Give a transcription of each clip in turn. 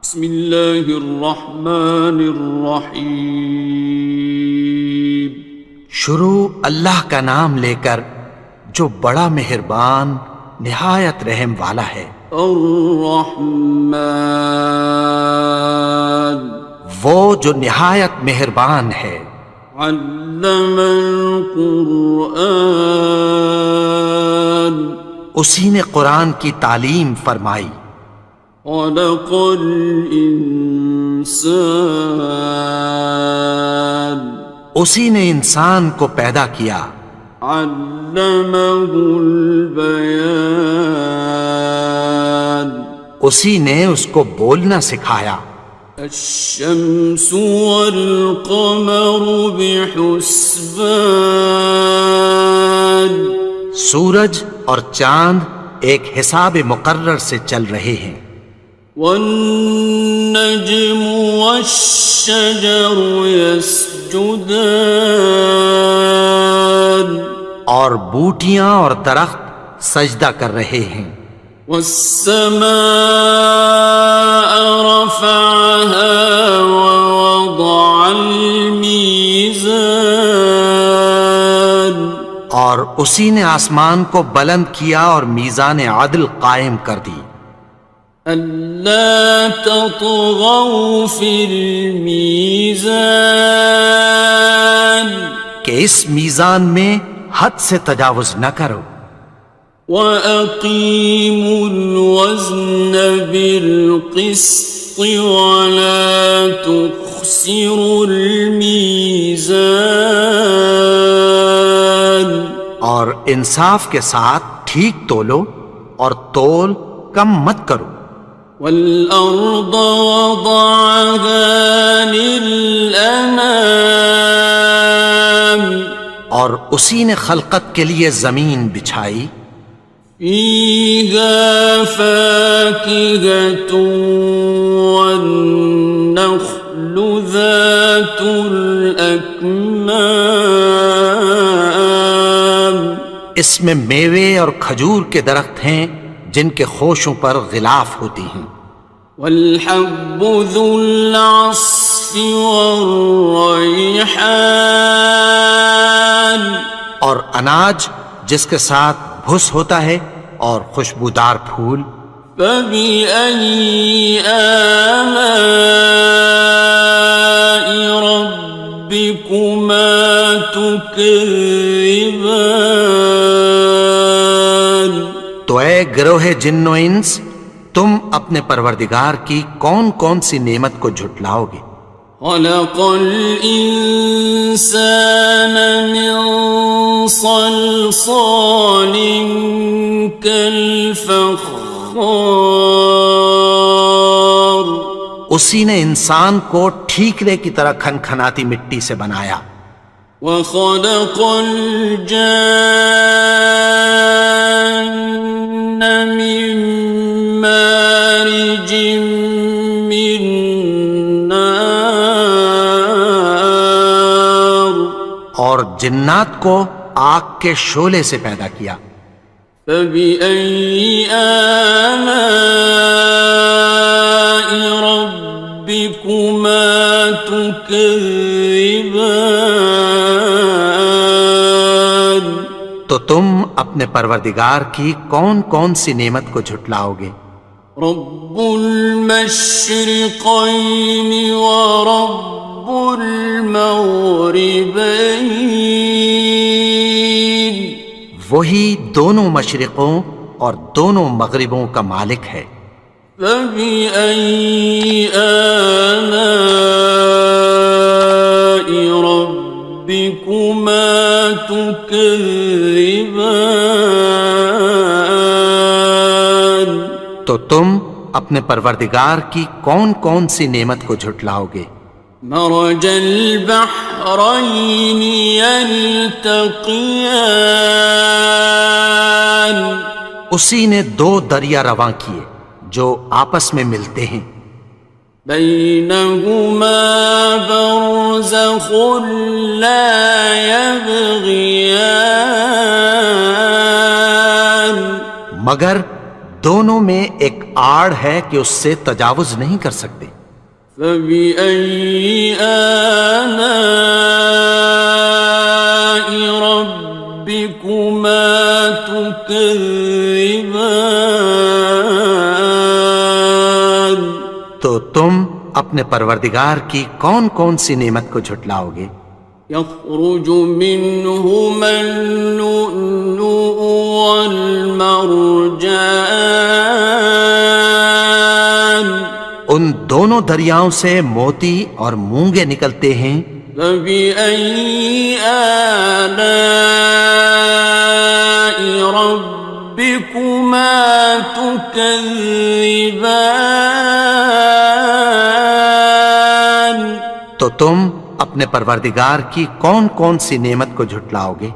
بسم اللہ الرحمن الرحیم۔ شروع اللہ کا نام لے کر جو بڑا مہربان نہایت رحم والا ہے۔ الرحمن، وہ جو نہایت مہربان ہے۔ علم القرآن، اسی نے قرآن کی تعلیم فرمائی۔ خلق الانسان، اسی نے انسان کو پیدا کیا۔ علمہ البیان، اسی نے اس کو بولنا سکھایا۔ الشمس والقمر بحسبان، سورج اور چاند ایک حساب مقرر سے چل رہے ہیں۔ والنجم والشجر يسجدان، اور بوٹیاں اور درخت سجدہ کر رہے ہیں۔ والسماء رفعها ووضع الميزان، اور اسی نے آسمان کو بلند کیا اور میزان عدل قائم کر دی۔ ألا تطغوا في الميزان، کہ اس میزان میں حد سے تجاوز نہ کرو۔ وَأَقِيمُوا الْوَزْنَ بِالْقِسْطِ وَلَا تُخْسِرُوا الْمِيزَانَ، اور انصاف کے ساتھ ٹھیک تولو اور تول کم مت کرو۔ وَالْأَرْضَ وَضَعَهَا لِلْأَنَامِ، اور اسی نے خلقت کے لیے زمین بچھائی۔ فِيهَا فَاكِهَةٌ وَالنَّخْلُ ذَاتُ الْأَكْمَامِ، اس میں میوے اور کھجور کے درخت ہیں جن کے خوشوں پر غلاف ہوتی ہیں۔ وَالْحَبُّ ذُو الْعَصْفِ وَالرَّيْحَانِ، اور اناج جس کے ساتھ بھس ہوتا ہے اور خوشبودار پھول۔ فَبِأَيِّ آلَاءِ رَبِّكُمَا تُكَذِّبَانِ، تو اے گروہ جن و انس، تم اپنے پروردگار کی کون کون سی نعمت کو جھٹلاؤ گے؟ خَلَقَ الْإِنسَانَ مِنْ صَلْصَالٍ كَالْفَخَّارِ، اسی نے انسان کو ٹھیکرے کی طرح کھنکھناتی مٹی سے بنایا۔ وَخَلَقَ الْجَانَّ مِن مَّارِجٍ مِّن نَّارٍ، اور جنات کو آگ کے شعلے سے پیدا کیا۔ فَبِأَيِّ آلَاءِ رَبِّكُمَا تُكَذِّبَانِ، تو تم اپنے پروردگار کی کون کون سی نعمت کو جھٹلاؤ گے؟ رب المشرقین ورب المغربین، وہی دونوں مشرقوں اور دونوں مغربوں کا مالک ہے۔ فَبِأَيِّ آلَاءِ رَبِّكُمَا تُكَذِّبَانِ، تو تم اپنے پروردگار کی کون کون سی نعمت کو جھٹلاؤ گے؟ مرج البحرین یلتقیان، اسی نے دو دریا رواں کیے جو آپس میں ملتے ہیں۔ بینہما برزخ لا یبغیان، مگر دونوں میں ایک آڑ ہے کہ اس سے تجاوز نہیں کر سکتے۔ فبأي آلاء ربكما تكذبان؟ تو تم اپنے پروردگار کی کون کون سی نعمت کو جھٹلاؤ گے؟ يخرج منهما اللؤلؤ والمرجان ان دونوں دریاؤں سے موتی اور مونگے نکلتے ہیں۔ فبأي آلاء ربكما تكذبان؟ تو تم اپنے پروردگار کی کون کون سی نعمت کو جھٹلاؤ گے؟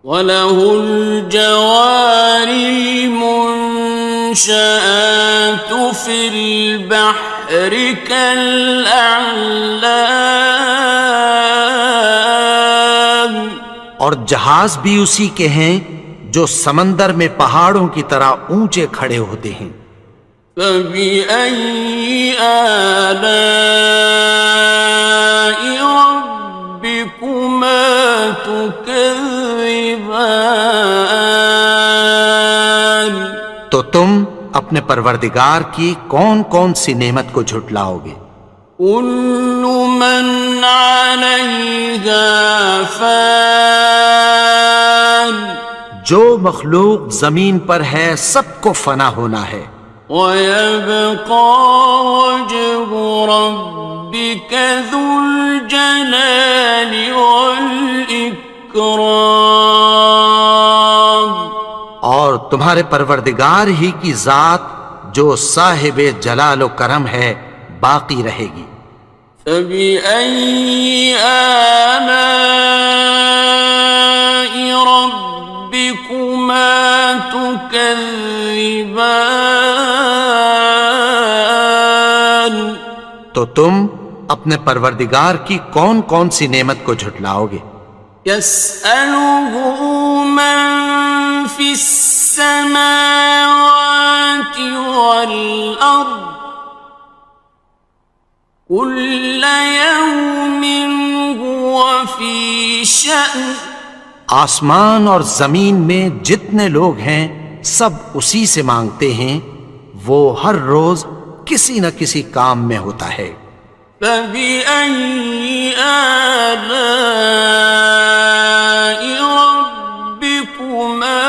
وَلَهُ الْجَوَارِ الْمُنشَآتُ فِي الْبَحْرِ كَالْأَعْلَامِ، اور جہاز بھی اسی کے ہیں جو سمندر میں پہاڑوں کی طرح اونچے کھڑے ہوتے ہیں۔ فَبِأَيِّ آلَاءِ رَبِّكُمَا تُكَذِّبَانِ؟ تو تم اپنے پروردگار کی کون کون سی نعمت کو جھٹلاؤ گے؟ كُلُّ مَنْ عَلَيْهَا فَانٍ، جو مخلوق زمین پر ہے سب کو فنا ہونا ہے۔ وَيَبْقَى وَجْهُ رَبِّكَ ذُو الْجَلَالِ وَالْإِكْرَامِ، اور تمہارے پروردگار ہی کی ذات جو صاحب جلال و کرم ہے باقی رہے گی۔ فَبِأَيِّ آلَاءِ رَبِّكُمَا تُكَذِّبَانِ؟ تو تم اپنے پروردگار کی کون کون سی نعمت کو جھٹلاؤ گے؟ يَسْأَلُهُ مَن فِي السَّمَاوَاتِ وَالْأَرْضِ كُلَّ يَوْمٍ هُوَ فِي شَأْنٍ، آسمان اور زمین میں جتنے لوگ ہیں سب اسی سے مانگتے ہیں، وہ ہر روز کسی نہ کسی کام میں ہوتا ہے۔ فَبِأَيِّ آلَاءِ رَبِّكُمَا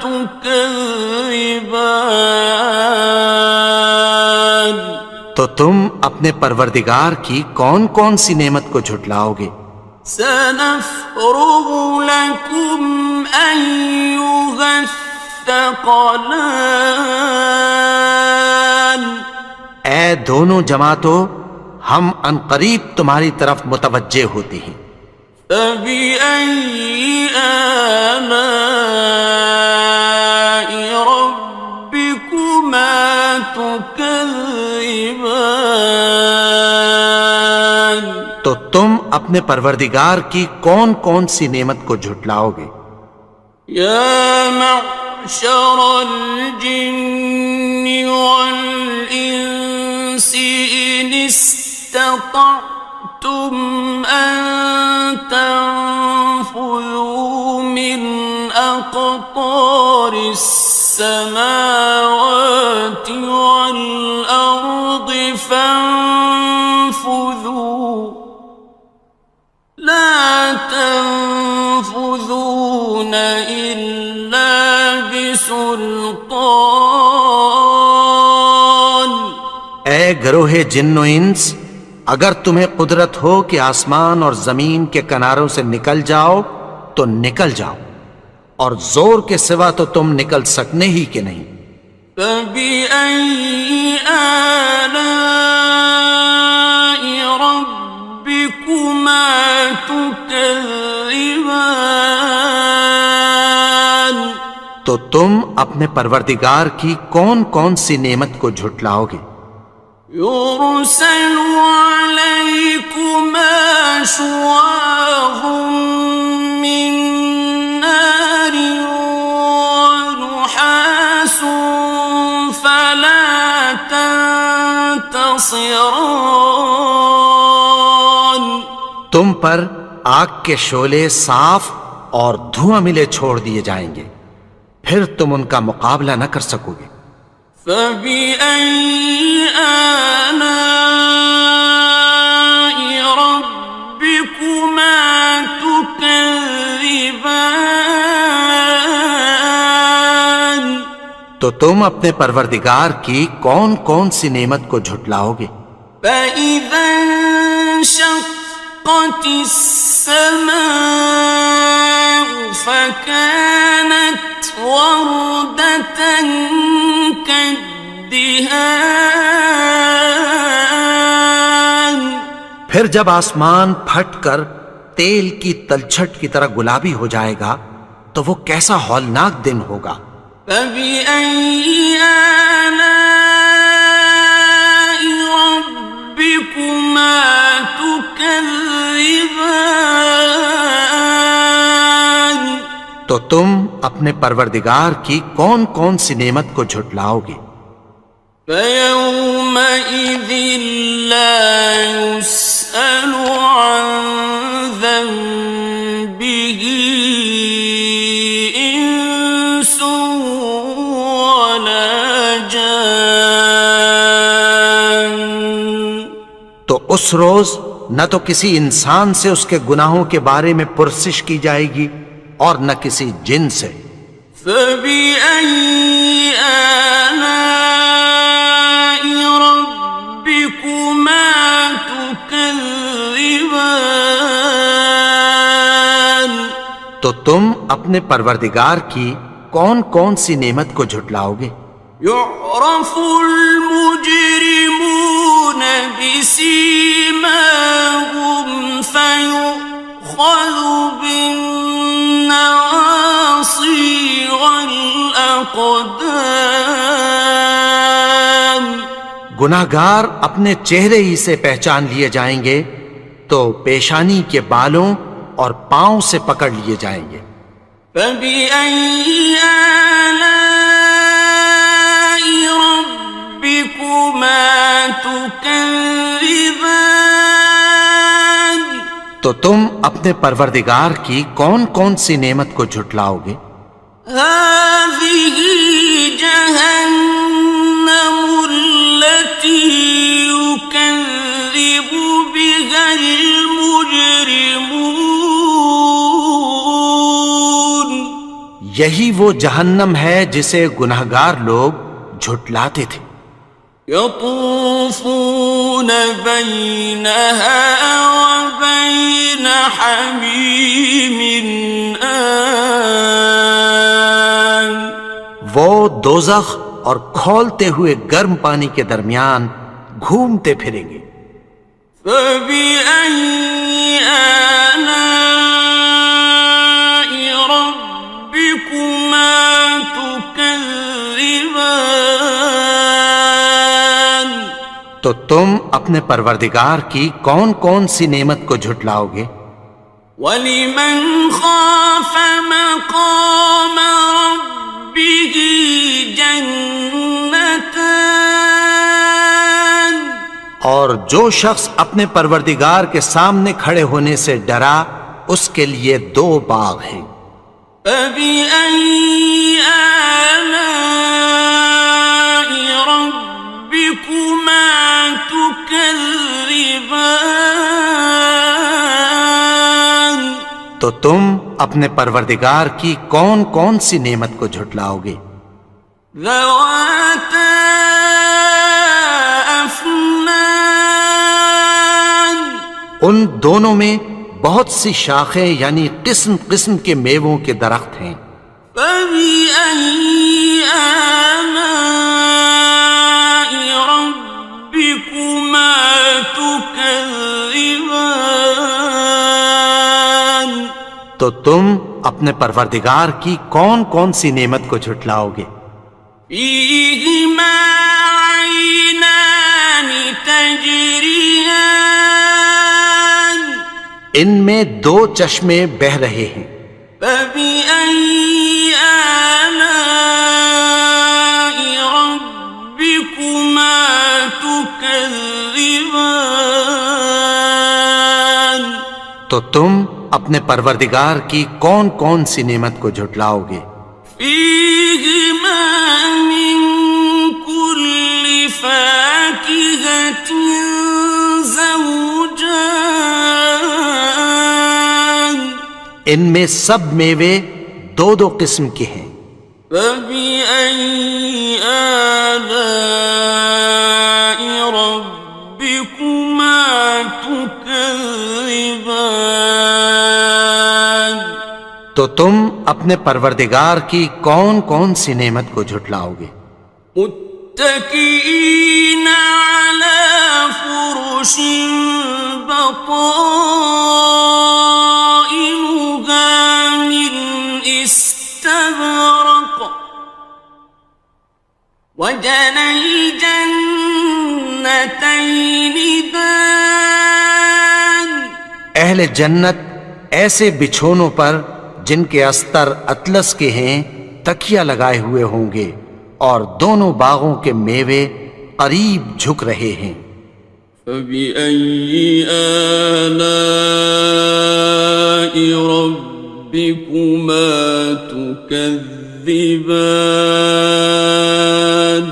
تُكَذِّبَانِ؟ تو تم اپنے پروردگار کی کون کون سی نعمت کو جھٹلاؤ گے؟ سَنَفْرُغُ لَكُمْ أَيُّهَ الثَّقَلَانِ؟ اے دونوں جماعتوں، ہم عنقریب تمہاری طرف متوجہ ہوتے ہیں۔ فَبِأَيِّ آلَاءِ رَبِّكُمَا تُكَذِّبَانِ؟ تو تم اپنے پروردگار کی کون کون سی نعمت کو جھٹلاؤ گے؟ يَا مَعْشَرَ الْجِنِّ وَالْإِنسِ إِنِ اسْتَطَعْتُمْ أَن تَنفُذُوا مِنْ أَقْطَارِ السَّمَاوَاتِ وَالْأَرْضِ فَانفُذُوا لَا تَنفُذُونَ إِلَّا بِسُلْطَانٍ۔ اے گروہ جن و انس، اگر تمہیں قدرت ہو کہ آسمان اور زمین کے کناروں سے نکل جاؤ تو نکل جاؤ، اور زور کے سوا تو تم نکل سکنے ہی کہ نہیں۔ فَبِأَيِّ آلَاءِ رَبِّكُمَا تُكَذِّبَانِ؟ تو تم اپنے پروردگار کی کون کون سی نعمت کو جھٹلاؤ گے؟ يُرْسَلُ عَلَيْكُمَا شُوَاظٌ مِّن نَّارٍ وَنُحَاسٌ خاصران. تم پر آگ کے شعلے صاف اور دھواں ملے چھوڑ دیے جائیں گے، پھر تم ان کا مقابلہ نہ کر سکو گے۔ فبأي آلاء ربكما تكذبان. تو تم اپنے پروردگار کی کون کون سی نعمت کو جھٹلاؤ گے؟ فإذا انشقت السماء فكانت وردة كالدهان. پھر جب آسمان پھٹ کر تیل کی تلچھٹ کی طرح گلابی ہو جائے گا تو وہ کیسا ہولناک دن ہوگا۔ فبأي آلاء ربكما تكذبان. تو تم اپنے پروردگار کی کون کون سی نعمت کو جھٹلاؤ گے؟ فيومئذ لا يسأل عن ذنبه إنس ولا جان. تو اس روز نہ تو کسی انسان سے اس کے گناہوں کے بارے میں پرسش کی جائے گی اور نہ کسی جن سے۔ فبأي آلاء ربكما تكذبان. تو تم اپنے پروردگار کی کون کون سی نعمت کو جھٹلاؤ گے؟ يعرف المجرمون بسيماهم فيؤخذ بالنواصي والأقدام. گناہگار اپنے چہرے ہی سے پہچان لیے جائیں گے تو پیشانی کے بالوں اور پاؤں سے پکڑ لیے جائیں گے۔ فبأي آلاء ربكما تكذبان. تو تم اپنے پروردگار کی کون کون سی نعمت کو جھٹلاؤ گے؟ هذه جهنم التي يكذب بها المجرمون. یہی وہ جہنم ہے جسے گناہگار لوگ جھٹلاتے تھے۔ يطوفون بينها وبين حميم آن. وہ دوزخ اور کھولتے ہوئے گرم پانی کے درمیان گھومتے پھریں گے۔ فبأي آلاء ربكما تكذبان. تو تم اپنے پروردگار کی کون کون سی نعمت کو جھٹلاؤ گے؟ وَلِمَنْ خَافَ مَقَامَ رَبِّهِ جَنَّتَانِ. اور جو شخص اپنے پروردگار کے سامنے کھڑے ہونے سے ڈرا اس کے لیے دو باغ ہیں۔ فَبِأَيِّ آلَاءِ رَبِّكُمَا تُكَذِّبَانِ. تو تم اپنے پروردگار کی کون کون سی نعمت کو جھٹلاؤ گے؟ ذَوَاتَا أَفْنَانٍ. ان دونوں میں بہت سی شاخیں یعنی قسم قسم کے میووں کے درخت ہیں۔ فَبِأَيِّ آلَاءِ رَبِّكُمَا تُكَذِّبَانِ. تو تم اپنے پروردگار کی کون کون سی نعمت کو جھٹلاؤ گے؟ فِيهِمَا عَيْنَانِ تَجْرِيَانِ. ان میں دو چشمے بہہ رہے ہیں۔ فَبِأَيِّ آلَاءِ رَبِّكُمَا تُكَذِّبَانِ. تكذبان تو تم اپنے پروردگار کی کون کون سی نعمت کو جھٹلاؤ گے؟ فيهما من كل فاكهة زوجان ان میں سب میوے دو دو قسم کے ہیں۔ فبأي آلاء ربكما تكذبان تو تم اپنے پروردگار کی کون کون سی نعمت کو جھٹلاؤ گے؟ متكئين على فرش بطائنها من استبرق وجنى الجنتين دان اہل جنت ایسے بچھونوں پر جن کے استر اطلس کے ہیں تکیہ لگائے ہوئے ہوں گے، اور دونوں باغوں کے میوے قریب جھک رہے ہیں۔ فبأي آلاء ربكما تكذبان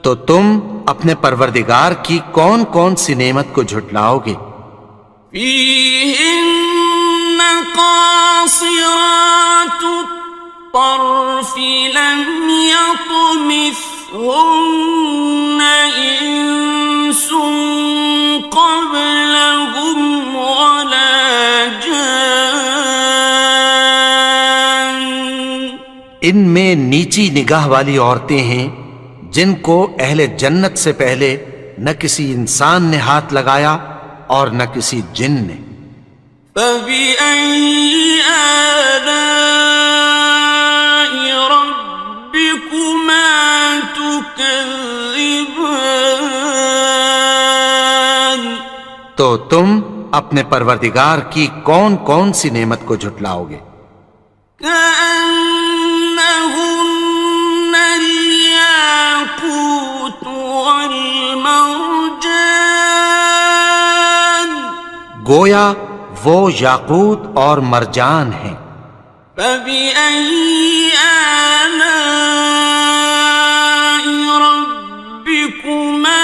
تو تم اپنے پروردگار کی کون کون سی نعمت کو جھٹلاؤ گے؟ فيهن قاصرات الطرف لم يطمثهن إنس قبلهم ولا جان ان میں نیچی نگاہ والی عورتیں ہیں جن کو اہل جنت سے پہلے نہ کسی انسان نے ہاتھ لگایا اور نہ کسی جن نے۔ فبأي آلاء ربكما تكذبان تو تم اپنے پروردگار کی کون کون سی نعمت کو جھٹلاؤ گے؟ كأنهن الياقوت والمرجان گویا وہ یاقوت اور مرجان ہیں۔ فبأي آلاء ربكما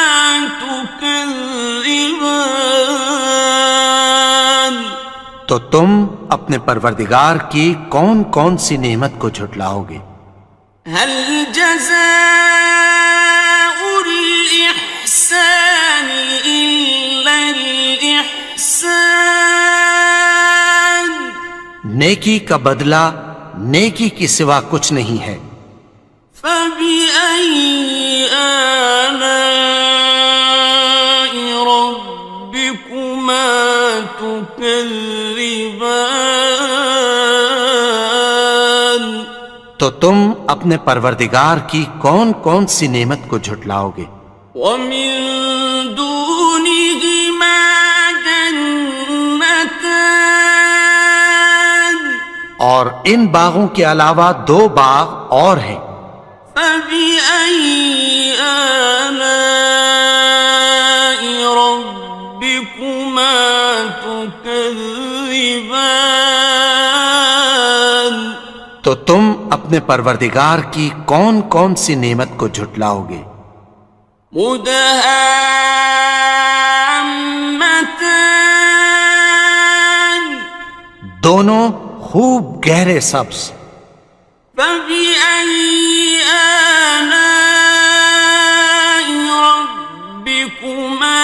تكذبان تو تم اپنے پروردگار کی کون کون سی نعمت کو جھٹلاؤ گے؟ هل جزاء الإحسان إلا الإحسان نیکی کا بدلہ نیکی کی سوا کچھ نہیں ہے۔ فبأي آلاء ربكما تكذبان تو تم اپنے پروردگار کی کون کون سی نعمت کو جھٹلاؤ گے؟ ومن دونهما جنتان اور ان باغوں کے علاوہ دو باغ اور ہیں۔ فبأي آلاء ربكما تكذبان تو تم اپنے پروردگار کی کون کون سی نعمت کو جھٹلاؤ گے؟ مدهامتان دونوں خوب گہرے سبز۔ فبأي آلاء ربكما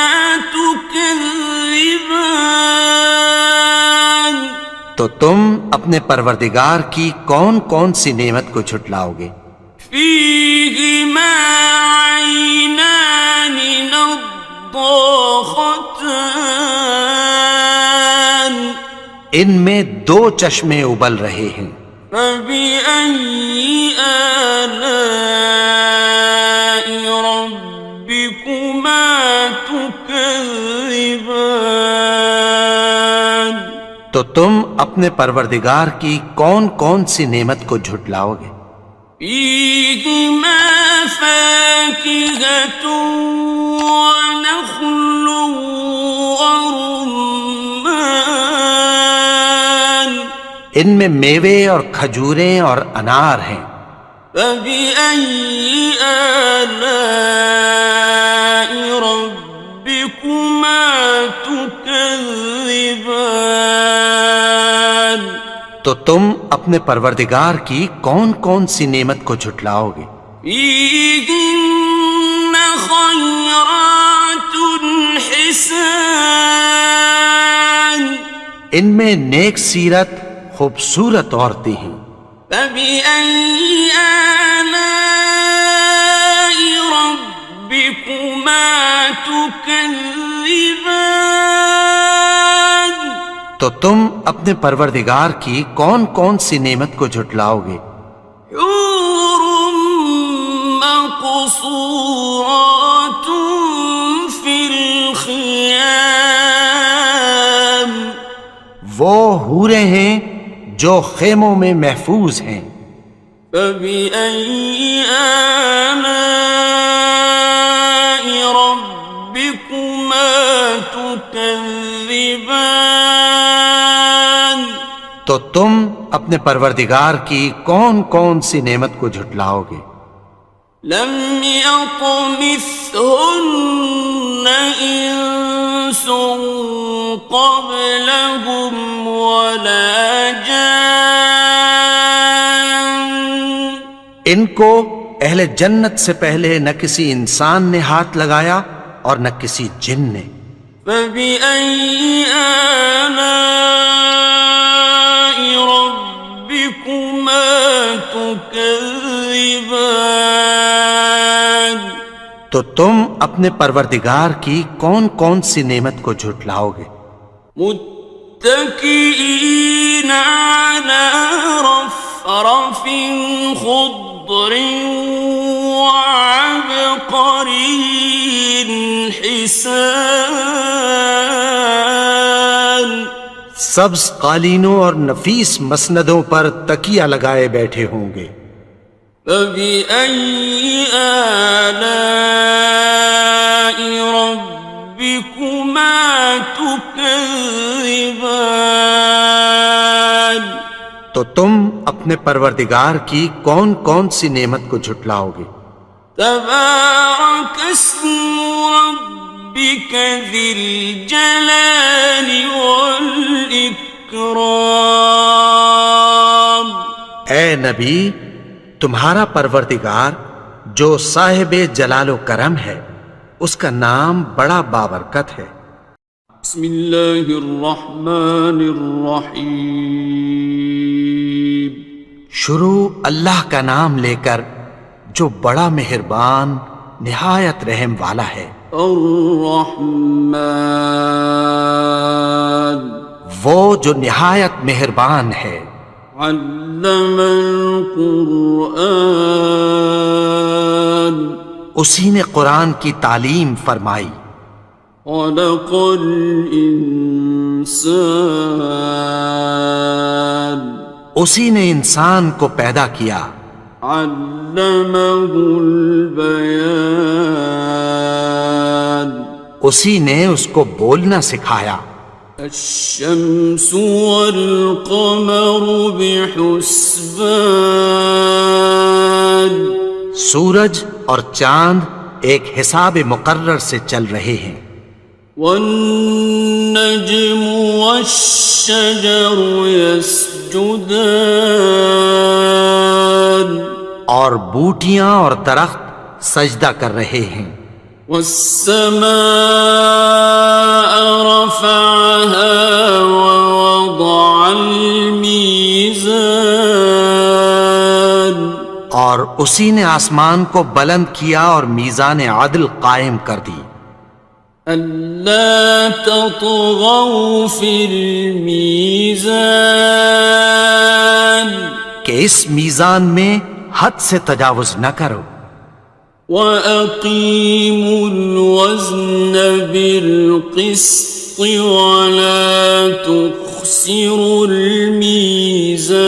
تكذبان تو تم اپنے پروردگار کی کون کون سی نعمت کو جھٹلاؤ گے؟ فيهما عينان نضاختان ان میں دو چشمے ابل رہے ہیں۔ فبأي آلاء ربكما تكذبان تو تم اپنے پروردگار کی کون کون سی نعمت کو جھٹلاؤ گے؟ فيهما فاكهة ونخل ورمان ان میں میوے اور کھجوریں اور انار ہیں. فبأي آلاء ربكما تكذبان تو تم اپنے پروردگار کی کون کون سی نعمت کو جھٹلاؤ گے؟ فيهن خيرات حسان ان میں نیک سیرت خوبصورت عورتیں ہیں. فبأي آلاء ربكما تكذبان تو تم اپنے پروردگار کی کون کون سی نعمت کو جھٹلاؤ گے؟ حور مقصورات في الخيام وہ حوریں ہیں جو خیموں میں محفوظ ہیں. فبأي آلاء ربكما تكذبان تو تم اپنے پروردگار کی کون کون سی نعمت کو جھٹلاؤ گے؟ لم يطمثهن إنس قبلهم ولا جان ان کو اہل جنت سے پہلے نہ کسی انسان نے ہاتھ لگایا اور نہ کسی جن نے. فبأي آلاء ربكما تكذبان تو تم اپنے پروردگار کی کون کون سی نعمت کو جھٹلاؤ گے؟ متكئين على رفرف خضر وعبقري حسان سبز قالینوں اور نفیس مسندوں پر تکیہ لگائے بیٹھے ہوں گے. فبأي آلاء ربكما تكذبان تو تم اپنے پروردگار کی کون کون سی نعمت کو جھٹلاؤ گے؟ تبارك اسم ربك ذي الجلال والإكرام اے نبی، تمہارا پروردگار جو صاحب جلال و کرم ہے، اس کا نام بڑا بابرکت ہے. بسم اللہ الرحمن الرحیم شروع اللہ کا نام لے کر جو بڑا مہربان نہایت رحم والا ہے. الرحمن وہ جو نہایت مہربان ہے. علم القرآن اسی نے قرآن کی تعلیم فرمائی. خلق الانسان اسی نے انسان کو پیدا کیا. علمہ البیان اسی نے اس کو بولنا سکھایا. الشمس والقمر بحسبان سورج اور چاند ایک حساب مقرر سے چل رہے ہیں. والنجم والشجر يسجدان اور بوٹیاں اور درخت سجدہ کر رہے ہیں. والسماء رفعها ووضع الميزان اور اسی نے آسمان کو بلند کیا اور میزان عدل قائم کر دی. ألا تطغوا في الميزان کہ اس میزان میں حد سے تجاوز نہ کرو. وَأَقِيمُوا الْوَزْنَ بِالْقِسْطِ وَلَا تُخْسِرُوا الْمِيزَانَ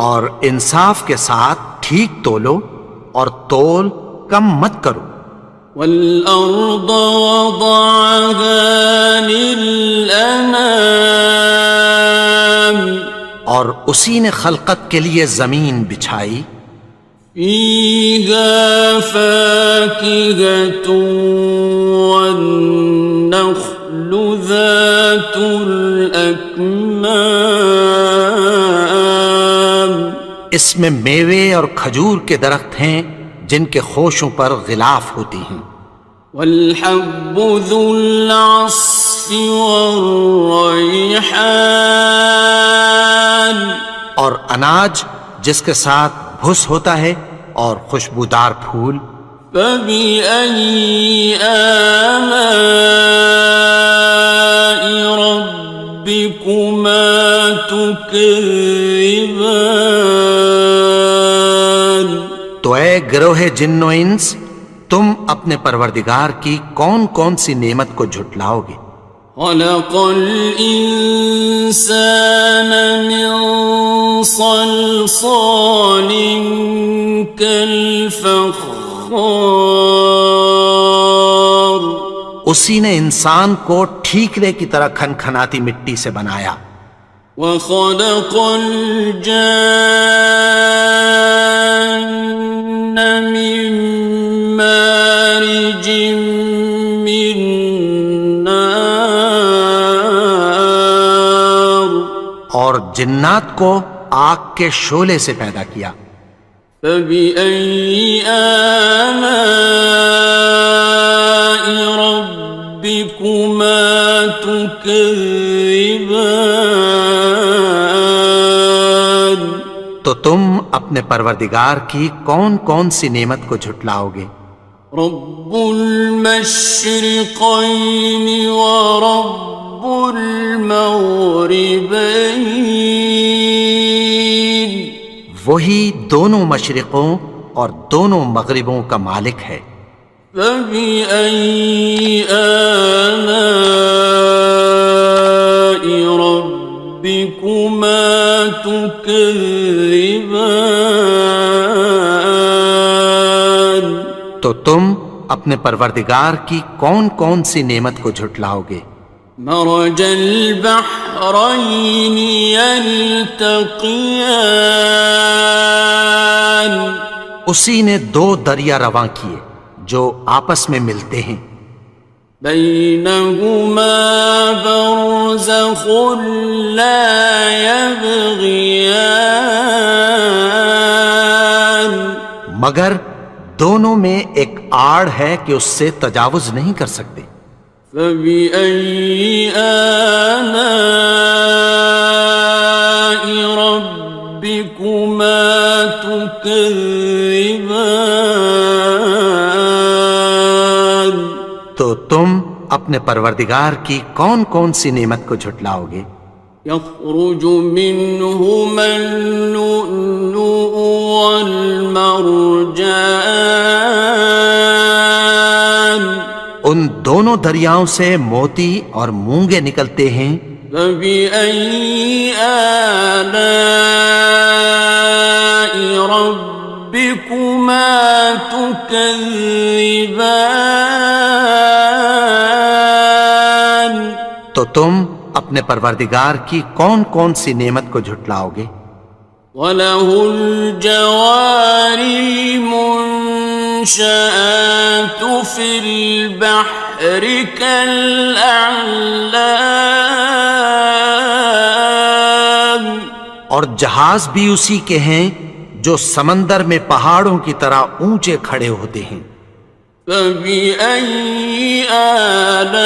اور انصاف کے ساتھ ٹھیک تولو اور تول کم مت کرو. والأرض وضعها للأنام اور اسی نے خلقت کے لیے زمین بچھائی. فيها فاكهة والنخل ذات الأكمام اس میں میوے اور کھجور کے درخت ہیں جن کے خوشوں پر غلاف ہوتی ہیں. والحب ذو العصف والریحان اور اناج جس کے ساتھ بھس ہوتا ہے اور خوشبودار پھول. فبأي آلاء ربكما تكذبان تو اے گروہ جن و انس، تم اپنے پروردگار کی کون کون سی نعمت کو جھٹلاؤ گے؟ خلق الإنسان من صلصال كالفخار اسی نے انسان کو ٹھیکرے کی طرح کھنکھناتی مٹی سے بنایا. وخلق الجان من مارج من نار اور جنات کو آگ کے شعلے سے پیدا کیا. فبأي آلاء ربكما تكذبان تو تم اپنے پروردگار کی کون کون سی نعمت کو جھٹلاؤ گے؟ رب المشرقين ورب المغربين وہی دونوں مشرقوں اور دونوں مغربوں کا مالک ہے. فبأي آلاء ربكما تكذبان تو تم اپنے پروردگار کی کون کون سی نعمت کو جھٹلاؤ گے؟ مرج البحرين يلتقيان اسی نے دو دریا رواں کیے جو آپس میں ملتے ہیں. بينهما برزخ لا يبغيان مگر دونوں میں ایک آڑ ہے کہ اس سے تجاوز نہیں کر سکتے. فبأي آلاء ربكما تكذبان تو تم اپنے پروردگار کی کون کون سی نعمت کو جھٹلاؤ گے؟ يخرج منهما اللؤلؤ والمرجان ان دونوں دریاؤں سے موتی اور مونگے نکلتے ہیں. فبأي آلاء ربكما تكذبان تو تم اپنے پروردگار کی کون کون سی نعمت کو جھٹلاؤ گے؟ وَلَهُ الْجَوَارِ الْمُنشَآتُ فِي الْبَحْرِ كَالْأَعْلَامِ اور جہاز بھی اسی کے ہیں جو سمندر میں پہاڑوں کی طرح اونچے کھڑے ہوتے ہیں. فَبِأَيِّ آلَاءِ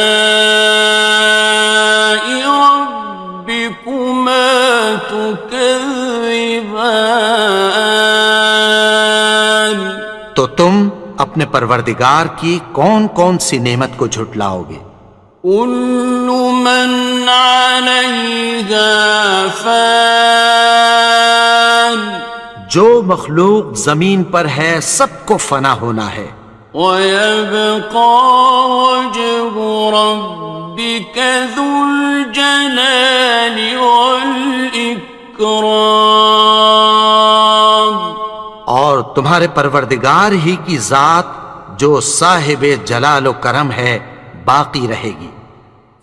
رَبِّكُمَا تُكَذِّبَانِ تو تم اپنے پروردگار کی کون کون سی نعمت کو جھٹلاؤ گے؟ كُلُّ مَنْ عَلَيْهَا فَانٍ جو مخلوق زمین پر ہے سب کو فنا ہونا ہے. وَيَبْقَى وَجْهُ رَبِّكَ ذُو الْجَلَالِ وَالْإِكْرَامِ اور تمہارے پروردگار ہی کی ذات جو صاحب جلال و کرم ہے باقی رہے گی۔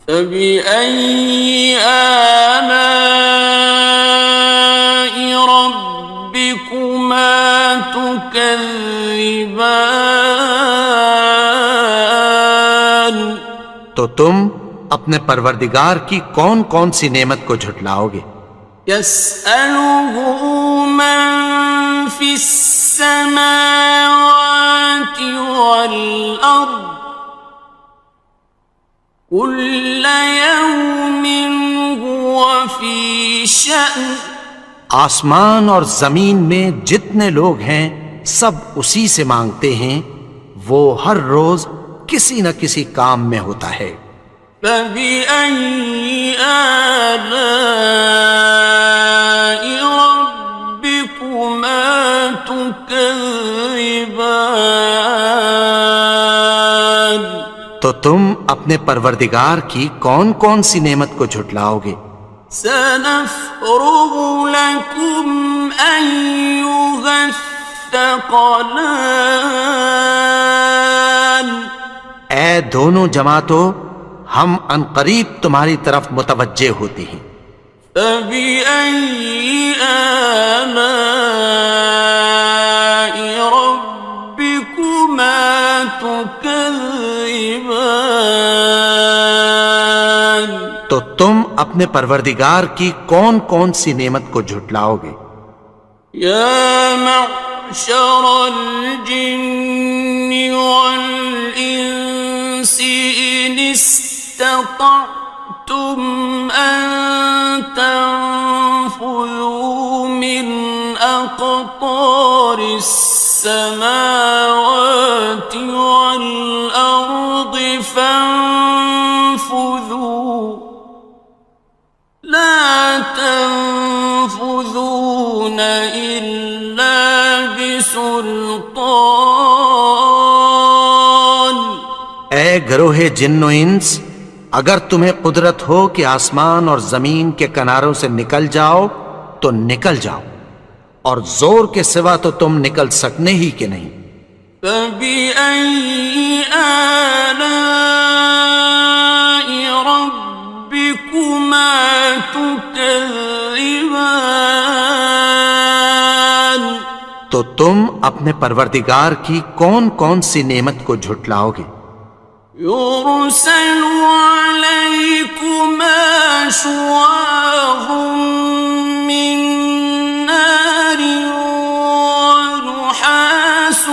فَبِأَيِّ آلَاءِ رَبِّكُمَا تُكَذِّبَانِ؟ تو تم اپنے پروردگار کی کون کون سی نعمت کو جھٹلاؤ گے؟ يَسْأَلُهُ مَن فِي السَّمَاوَاتِ وَالْأَرْضِ كُلَّ يَوْمٍ هُوَ فِي شَأْنٍ۔ آسمان اور زمین میں جتنے لوگ ہیں سب اسی سے مانگتے ہیں، وہ ہر روز کسی نہ کسی کام میں ہوتا ہے۔ فَبِأَيِّ آلَاءِ رَبِّكُمَا تُكَذِّبَانِ؟ تو تم اپنے پروردگار کی کون کون سی نعمت کو جھٹلاؤ گے؟ سَنَفْرُغُ لَكُمْ أَيُّهَ الثَّقَلَانِ۔ اے دونوں جماعتوں، ہم عنقریب تمہاری طرف متوجہ ہوتے ہیں۔ فَبِأَيِّ آلَاءِ رَبِّكُمَا تُكَذِّبَانِ؟ تو تم اپنے پروردگار کی کون کون سی نعمت کو جھٹلاؤ گے؟ يَا مَعْشَرَ الْجِنِّ وَالْإِنسِ إِنِ اسْتَطَعْتُمْ أَن تَنفُذُوا مِنْ أَقْطَارِ السَّمَاوَاتِ وَالْأَرْضِ فَانفُذُوا لَا تَنفُذُونَ إِلَّا بِسُلْطَانٍ۔ اے گروہ جن و انس، اگر تمہیں قدرت ہو کہ آسمان اور زمین کے کناروں سے نکل جاؤ تو نکل جاؤ، اور زور کے سوا تو تم نکل سکنے ہی کہ نہیں۔ فَبِأَيِّ آلَاءِ رَبِّكُمَا تُكَذِّبَانِ؟ تو تم اپنے پروردگار کی کون کون سی نعمت کو جھٹلاؤ گے؟ يُرْسَلُ عَلَيْكُمَا شُوَاظٌ مِّن نَّارٍ وَنُحَاسٌ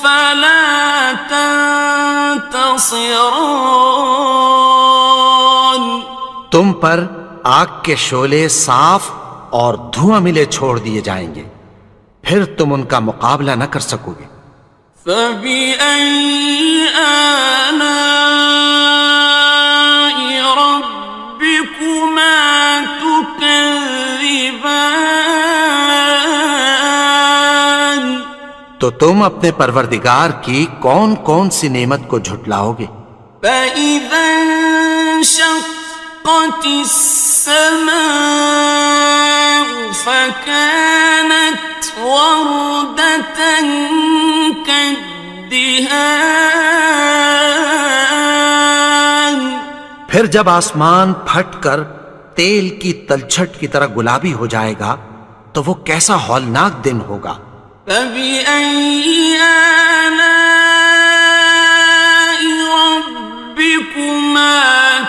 فَلَا تَنتَصِرَانِ۔ تم پر آگ کے شعلے صاف اور دھواں ملے چھوڑ دیے جائیں گے، پھر تم ان کا مقابلہ نہ کر سکو گے۔ فَبِأَيِّ آلَاءِ رَبِّكُمَا تُكَذِّبَانِ؟ تو تم اپنے پروردگار کی کون کون سی نعمت کو جھٹلاؤ گے؟ فَإِذَا انشَقَّتِ السَّمَاءُ فَكَانَتْ وَرْدَةً كَالدِّهَانِ۔ پھر جب آسمان پھٹ کر تیل کی تلچھٹ کی طرح گلابی ہو جائے گا تو وہ کیسا ہولناک دن ہوگا۔ فَبِأَيِّ آلَاءِ رَبِّكُمَا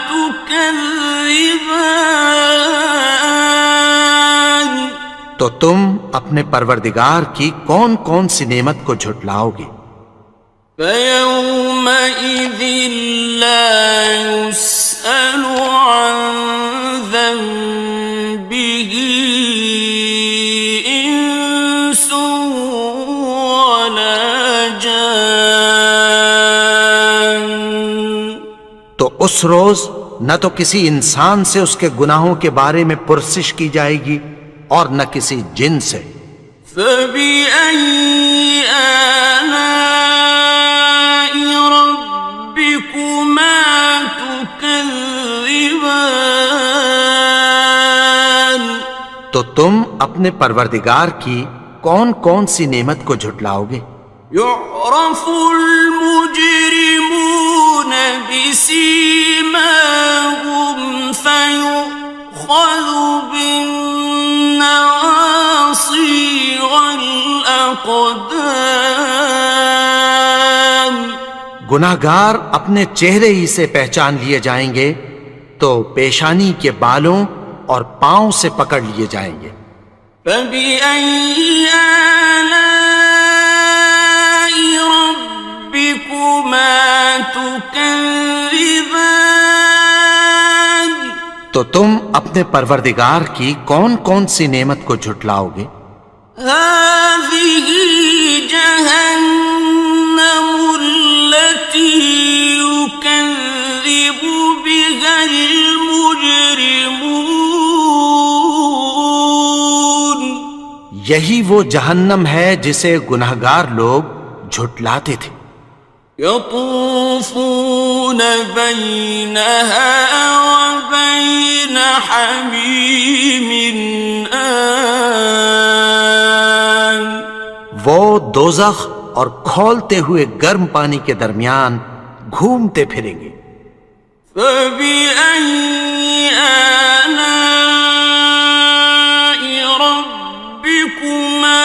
تُكَذِّبَانِ؟ تو تم اپنے پروردگار کی کون کون سی نعمت کو جھٹلاؤ گے؟ فَيَوْمَئِذٍ لَا يُسْأَلُ عَن ذَنبِهِ إِنسٌ وَلَا جَانٌ۔ تو اس روز نہ تو کسی انسان سے اس کے گناہوں کے بارے میں پرسش کی جائے گی اور نہ کسی جن سے۔ فَبِأَيِّ آلَاءِ رَبِّكُمَا تُكَذِّبَانِ؟ تو تم اپنے پروردگار کی کون کون سی نعمت کو جھٹلاؤ گے؟ يعرف المجرمون بسيماهم فيؤخذ بالنواصي والأقدام گناہگار اپنے چہرے ہی سے پہچان لیے جائیں گے تو پیشانی کے بالوں اور پاؤں سے پکڑ لیے جائیں گے۔ فَبِأَيِّ آلَاءِ رَبِّكُمَا تُكَذِّبَانِ تو تم اپنے پروردگار کی کون کون سی نعمت کو جھٹلاؤ گے؟ هَٰذِهِ جَهَنَّمُ الَّتِي يُكَذِّبُ بِهَا الْمُجْرِمُونَ یہی وہ جہنم ہے جسے گناہگار لوگ جھٹلاتے تھے۔ يطوفون بينها وبين حميم آن وہ دوزخ اور کھولتے ہوئے گرم پانی کے درمیان گھومتے پھریں گے۔ فبأي آلاء ربكما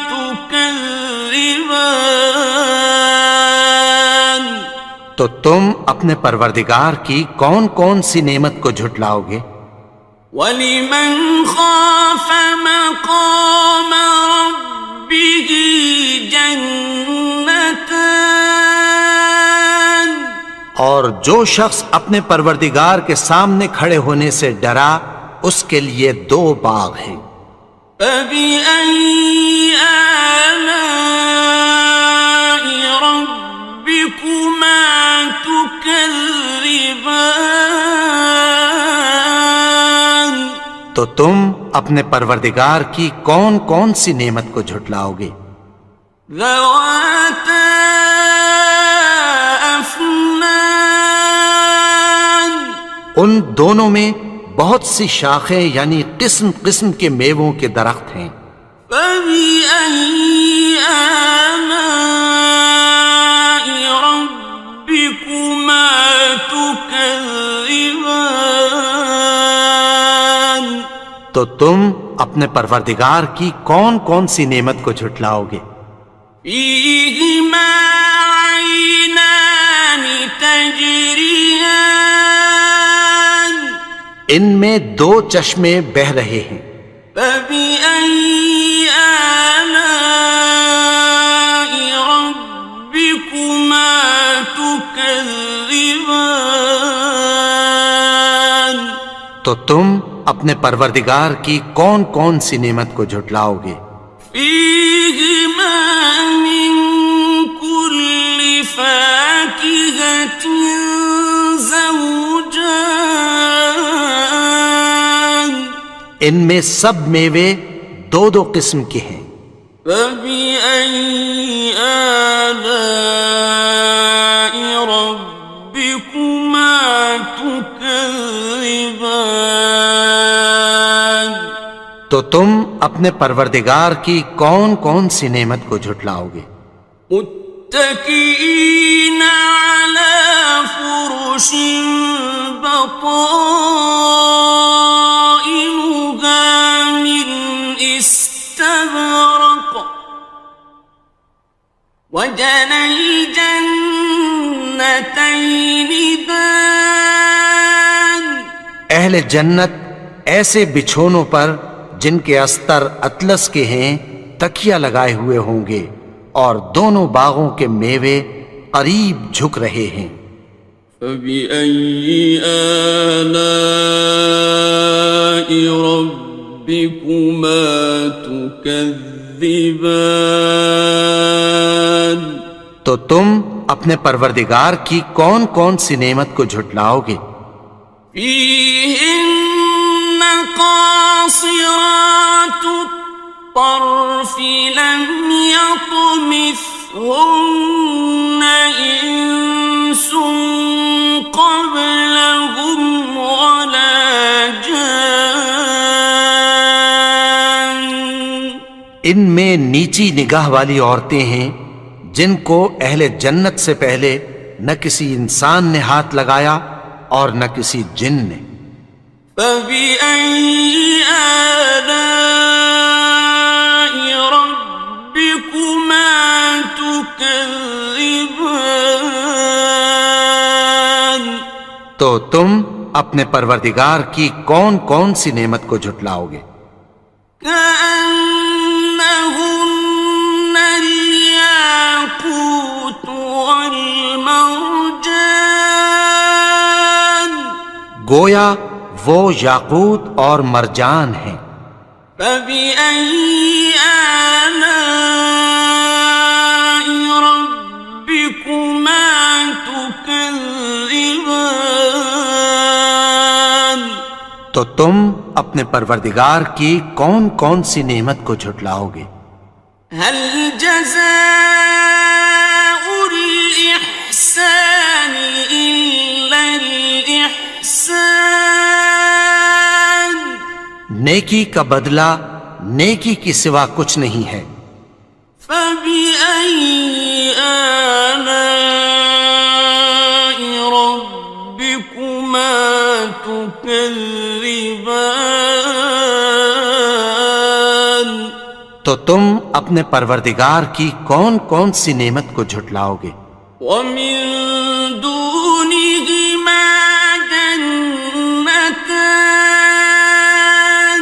تكذبان تو تم اپنے پروردگار کی کون کون سی نعمت کو جھٹلاؤ گے؟ وَلِمَنْ خَافَ مَقَامَ رَبِّهِ جَنَّتَانِ اور جو شخص اپنے پروردگار کے سامنے کھڑے ہونے سے ڈرا اس کے لیے دو باغ ہیں۔ فَبِأَيِّ آلَاءِ رَبِّكُمَا تُكَذِّبَانِ تو تم اپنے پروردگار کی کون کون سی نعمت کو جھٹلاؤ گے؟ ذَوَاتَا أَفْنَانٍ ان دونوں میں بہت سی شاخیں یعنی قسم قسم کے میووں کے درخت ہیں۔ فَبِأَيِّ آلَاءِ رَبِّكُمَا تُكَذِّبَانِ تو تم اپنے پروردگار کی کون کون سی نعمت کو جھٹلاؤ گے؟ فِيهِمَا عَيْنَانِ تَجْرِيَانِ ان میں دو چشمے بہہ رہے ہیں۔ فَبِأَيِّ آلَاءِ رَبِّكُمَا تُكَذِّبَانِ تو تم اپنے پروردگار کی کون کون سی نعمت کو جھٹلاؤ گے؟ فِيهِمَا مِن كُلِّ فَاكِهَةٍ زَوْجَانِ ان میں سب میوے دو دو قسم کے ہیں۔ فَبِأَيِّ آلَاءِ رَبِّكُمَا تُكَذِّبَانِ تو تم اپنے پروردگار کی کون کون سی نعمت کو جھٹلاؤ گے؟ متكئين على فرش بطائنها من استبرق وجنى الجنتين دان اہل جنت ایسے بچھونوں پر جن کے استر اطلس کے ہیں تکیہ لگائے ہوئے ہوں گے اور دونوں باغوں کے میوے قریب جھک رہے ہیں۔ فَبِأَيِّ آلَاءِ رَبِّكُمَا تُكَذِّبَانِ تو تم اپنے پروردگار کی کون کون سی نعمت کو جھٹلاؤ گے؟ فِيهِنَّ قَاصِرَاتُ الطَّرْفِ لَمْ يَطْمِثْهُنَّ إِنسٌ قَبْلَهُمْ وَلَا جَانٌّ ان میں نیچی نگاہ والی عورتیں ہیں جن کو اہل جنت سے پہلے نہ کسی انسان نے ہاتھ لگایا اور نہ کسی جن نے۔ فَبِأَيِّ آلَاءِ رَبِّكُمَا تُكَذِّبَانِ، تو تم اپنے پروردگار کی کون کون سی نعمت کو جھٹلاؤ گے؟ كأنهن الياقوت والمرجان، گویا وہ یاقوت اور مرجان ہیں۔ فبأي آلاء ربكما تكذبان، تو تم اپنے پروردگار کی کون کون سی نعمت کو جھٹلاؤ گے؟ هل جزاء الإحسان إلا الإحسان، نیکی کا بدلہ نیکی کی سوا کچھ نہیں ہے۔ فبأي آلاء ربكما تكذبان، تو تم اپنے پروردگار کی کون کون سی نعمت کو جھٹلاؤ گے؟ ومن دونهما جنتان،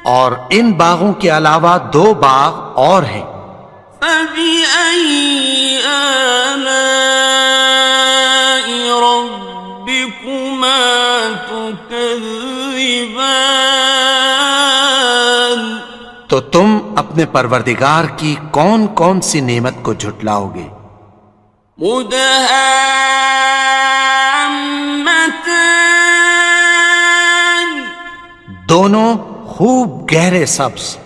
اور ان باغوں کے علاوہ دو باغ اور ہیں۔ فبأي آلاء ربكما تكذبان، تو تم اپنے پروردگار کی کون کون سی نعمت کو جھٹلاؤ گے؟ مدهامتان، دونوں خوب گہرے سبز۔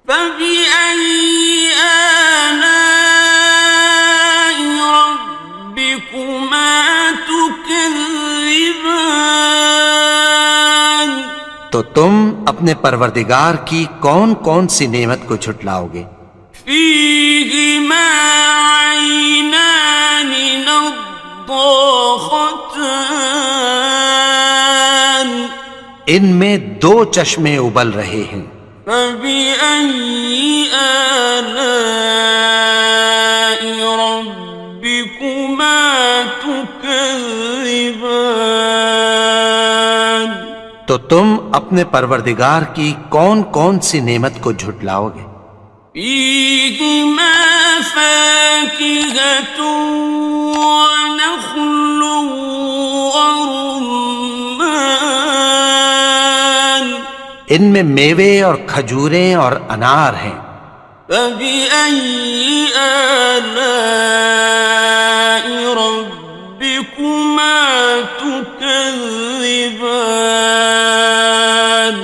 فبأي آلاء ربكما تكذبان، تو تم اپنے پروردگار کی کون کون سی نعمت کو جھٹلاؤ گے؟ فيهما عينان نضاختان، ان میں دو چشمے ابل رہے ہیں۔ فبأي آلاء ربكما تكذبان، تو تم اپنے پروردگار کی کون کون سی نعمت کو جھٹلاؤ گے؟ فيهما فاكهة ونخل ورمان، ان میں میوے اور کھجوریں اور انار ہیں۔ فبأي آلاء ربكما تكذبان،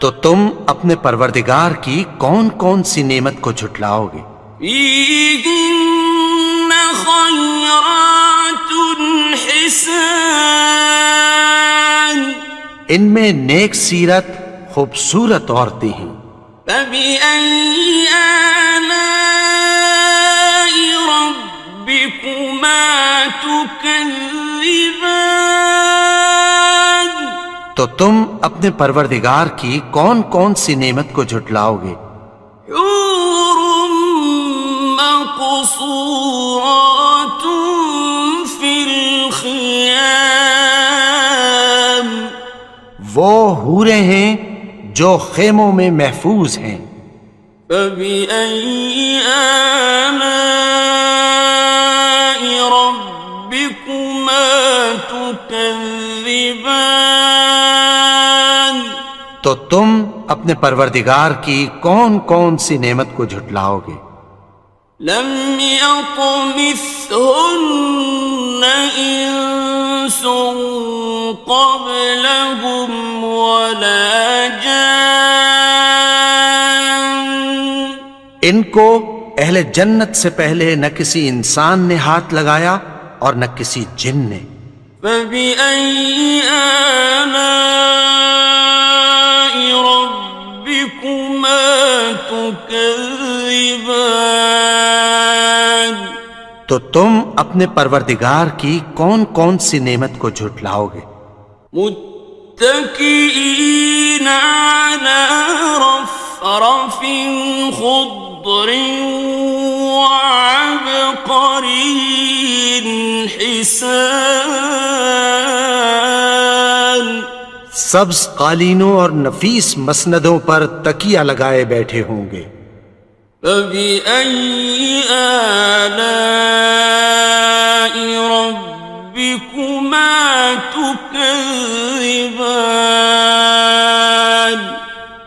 تو تم اپنے پروردگار کی کون کون سی نعمت کو جھٹلاؤ گے؟ فيهن خيرات حسان، ان میں نیک سیرت خوبصورت عورتیں ہیں۔ فبأي آلاء ربكما تكذبان، تو تم اپنے پروردگار کی کون کون سی نعمت کو جھٹلاؤ گے؟ حور مقصورات في الخيام، وہ حوریں ہیں جو خیموں میں محفوظ ہیں۔ فبأي آلاء ربكما تكذبان، تو تم اپنے پروردگار کی کون کون سی نعمت کو جھٹلاؤ گے؟ لم يطمثهن إنس قبلهم ولا جان، ان کو اہل جنت سے پہلے نہ کسی انسان نے ہاتھ لگایا اور نہ کسی جن نے۔ فبأي آلاء ربكما تكذبان، تكذبان تو تم اپنے پروردگار کی کون کون سی نعمت کو جھٹلاؤ گے؟ متكئين على رفرف خضر وعبقري حسان سبز قالینوں اور نفیس مسندوں پر تکیہ لگائے بیٹھے ہوں گے۔ فبأي آلاء ربكما تكذبان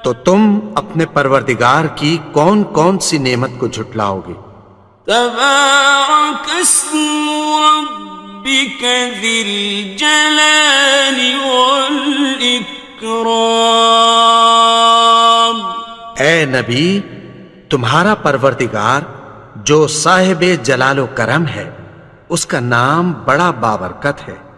تو تم اپنے پروردگار کی کون کون سی نعمت کو جھٹلاؤ گے؟ تبارك اسم ربك ذي الجلال والإكرام اے نبی، تمہارا پروردگار جو صاحب جلال و کرم ہے، اس کا نام بڑا بابرکت ہے۔